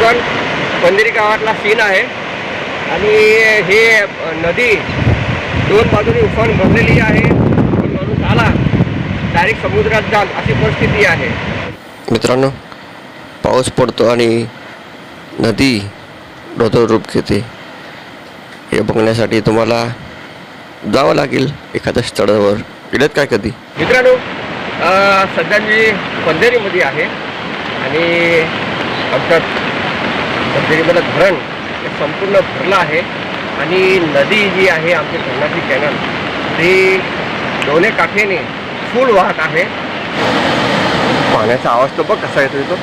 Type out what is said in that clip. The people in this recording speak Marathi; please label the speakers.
Speaker 1: कोकण पंधेरी गावातला सीन आहे आणि हे नदी दोन बाजूने उफान भरलेली आहे. माणूस आला डायरेक्ट समुद्रात जाल अशी परिस्थिती आहे.
Speaker 2: मित्रांनो, पाऊस पडतो आणि नदी रौद्र रूप घेते. हे बघण्यासाठी तुम्हाला जावं लागेल एखाद्या स्थळावर. गेलेत काय कधी?
Speaker 1: मित्रांनो, सध्या मी पंधेरीमध्ये आहे आणि आमच्या पंधेरीमध्ये धरण हे संपूर्ण भरलं आहे आणि नदी जी आहे आमची धरणाची कॅनल ती दोन्ही काठेने फुल वाहत आहे. पाण्याचा आवाज तो बघ कसा येतो.